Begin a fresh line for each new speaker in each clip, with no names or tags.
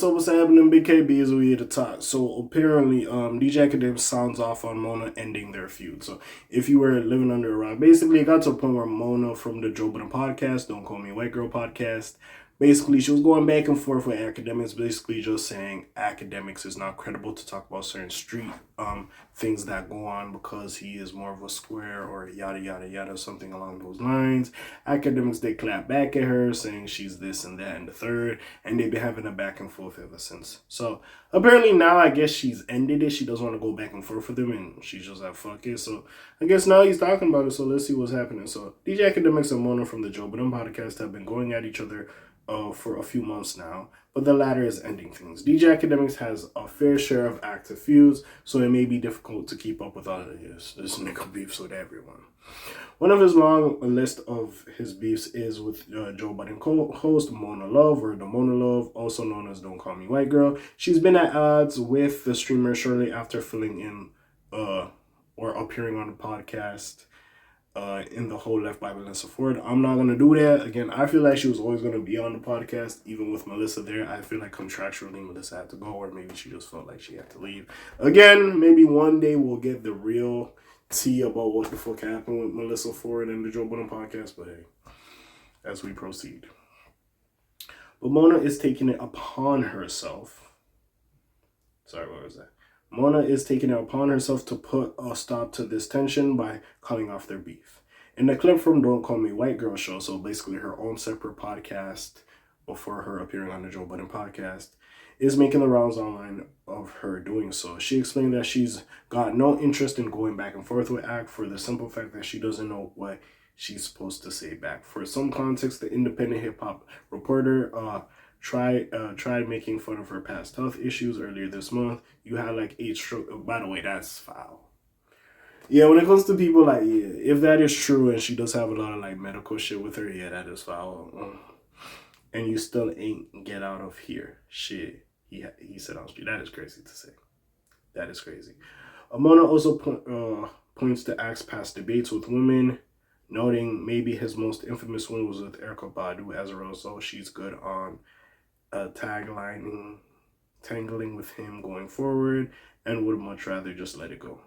what's happening? Big KB is we here to talk. So apparently, DJ Akademiks sounds off on Mona ending their feud. So if you were living under a rock, basically it got to a point where Mona from the Joe Budden podcast, Don't Call Me White Girl podcast, basically she was going back and forth with Akademiks, basically just saying Akademiks is not credible to talk about certain street things that go on because he is more of a square or yada yada yada, something along those lines. Akademiks, they clap back at her saying she's this and that and the third, and they've been having a back and forth ever since. So apparently now I guess she's ended it. She doesn't want to go back and forth with him, and she's just like, fuck it. So I guess now he's talking about it, so let's see what's happening. So DJ Akademiks and Mona from the Joe Budden podcast have been going at each other for a few months now, but the latter is ending things. DJ Akademiks has a fair share of active feuds, so it may be difficult to keep up with all of this nigga beefs with everyone. One of his long list of his beefs is with Joe Budden co-host Mona Love, or the Mona Love, also known as Don't Call Me White Girl. She's been at odds with the streamer shortly after filling in or appearing on the podcast in the whole Left by Melissa Ford. I'm not going to do that. Again, I feel like she was always going to be on the podcast, even with Melissa there. I feel like contractually Melissa had to go, or maybe she just felt like she had to leave. Again, maybe one day we'll get the real tea about what the fuck happened with Melissa Ford and the Joe Budden podcast, but hey, as we proceed. But Mona is taking it upon herself. Sorry, what was that? Mona is taking it upon herself to put a stop to this tension by calling off their beef. In the clip from Don't Call Me White Girl show, so basically her own separate podcast before her appearing on the Joe Budden podcast, is making the rounds online of her doing so. She explained that she's got no interest in going back and forth with Ak for the simple fact that she doesn't know what she's supposed to say back. For some context, the independent hip-hop reporter tried making fun of her past health issues earlier this month. You had like 8 strokes. By the way, that's foul. Yeah, when it comes to people, like, yeah, if that is true and she does have a lot of like medical shit with her, yeah, that is foul. And you still ain't get out of here. Shit. He said on street. That is crazy to say. That is crazy. Mona also points to Ak's past debates with women, noting maybe his most infamous one was with Erykah Badu. As a result, she's good on tangling with him going forward and would much rather just let it go.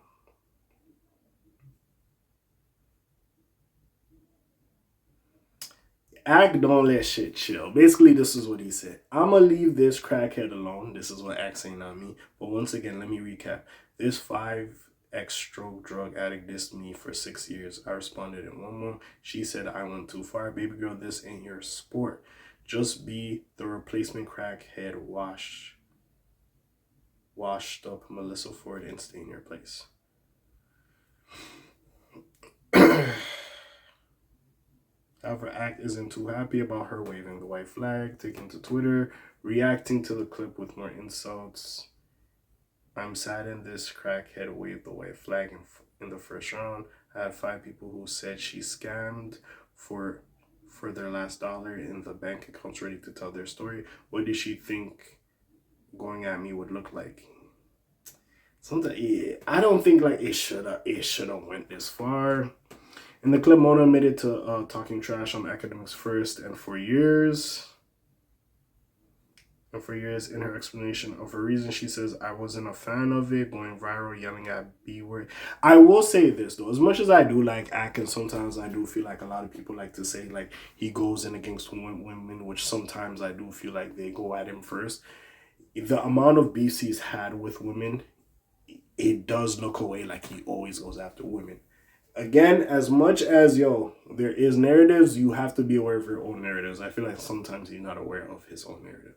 Ak don't let shit chill. Basically, this is what he said. I'ma leave this crackhead alone. This is what Ak saying on me. But once again, let me recap. This 5X stroke drug addict dissed me for 6 years. I responded in one month. She said I went too far. Baby girl, this ain't your sport. Just be the replacement crackhead washed up Melissa Ford and stay in your place. However, Ak isn't too happy about her waving the white flag, taking to Twitter, reacting to the clip with more insults. I'm saddened this crackhead waved the white flag in the first round. I had 5 people who said she scammed for their last dollar in the bank accounts, ready to tell their story. What did she think going at me would look like? Yeah, I don't think like it should have went this far. In the clip, Mona admitted to talking trash on Akademiks first and for years. In her explanation of her reason, she says, I wasn't a fan of it, going viral, yelling at B-word. I will say this, though. As much as I do like Ak, and sometimes I do feel like a lot of people like to say, like, he goes in against women, which sometimes I do feel like they go at him first. The amount of beefs he's had with women, it does look away like he always goes after women. Again, as much as, there is narratives, you have to be aware of your own narratives. I feel like sometimes he's not aware of his own narrative.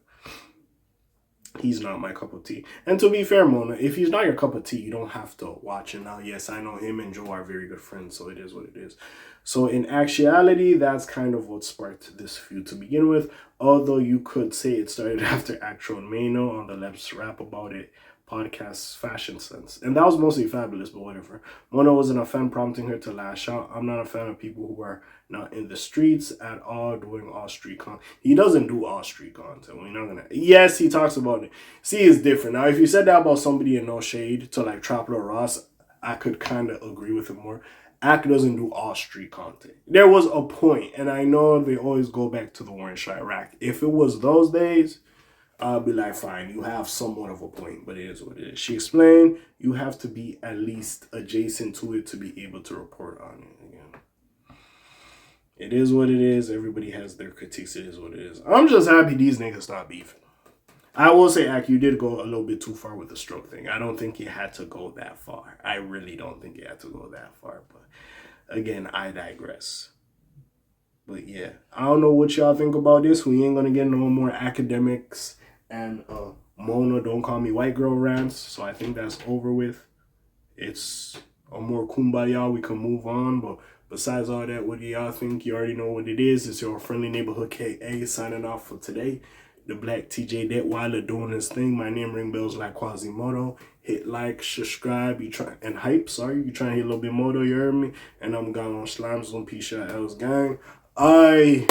He's not my cup of tea. And to be fair, Mona, if he's not your cup of tea, you don't have to watch him. Now, yes, I know him and Joe are very good friends, so it is what it is. So in actuality, that's kind of what sparked this feud to begin with. Although you could say it started after Actual Mano on the Let's Rap About It podcast's fashion sense. And that was mostly fabulous, but whatever. Mona wasn't a fan, prompting her to lash out. I'm not a fan of people who are not in the streets at all, doing all street content. He doesn't do all street content. We're not gonna. Yes, he talks about it. See, it's different. Now, if you said that about somebody in No Shade to like Trapper Ross, I could kind of agree with him more. Ak doesn't do all street content. There was a point, and I know they always go back to the Warren Chirac. If it was those days, I'll be like, fine, you have somewhat of a point, but it is what it is. She explained you have to be at least adjacent to it to be able to report on it. Again, it is what it is. Everybody has their critiques. It is what it is. I'm just happy these niggas not beefing. I will say, Ak, you did go a little bit too far with the stroke thing. I don't think you had to go that far. I really don't think you had to go that far. But again, I digress. But yeah, I don't know what y'all think about this. We ain't gonna get no more Akademiks and Mona Don't Call Me White Girl rants. So I think that's over with. It's a more kumbaya. We can move on. But besides all that, what do y'all think? You already know what it is. It's your friendly neighborhood K.A. signing off for today. The Black TJ Detweiler doing his thing. My name ring bells like Quasimodo. Hit like, subscribe, and hype. Sorry, you trying to hit a little bit more though, you heard me? And I'm gone on Slimes on P-Shot L's gang. I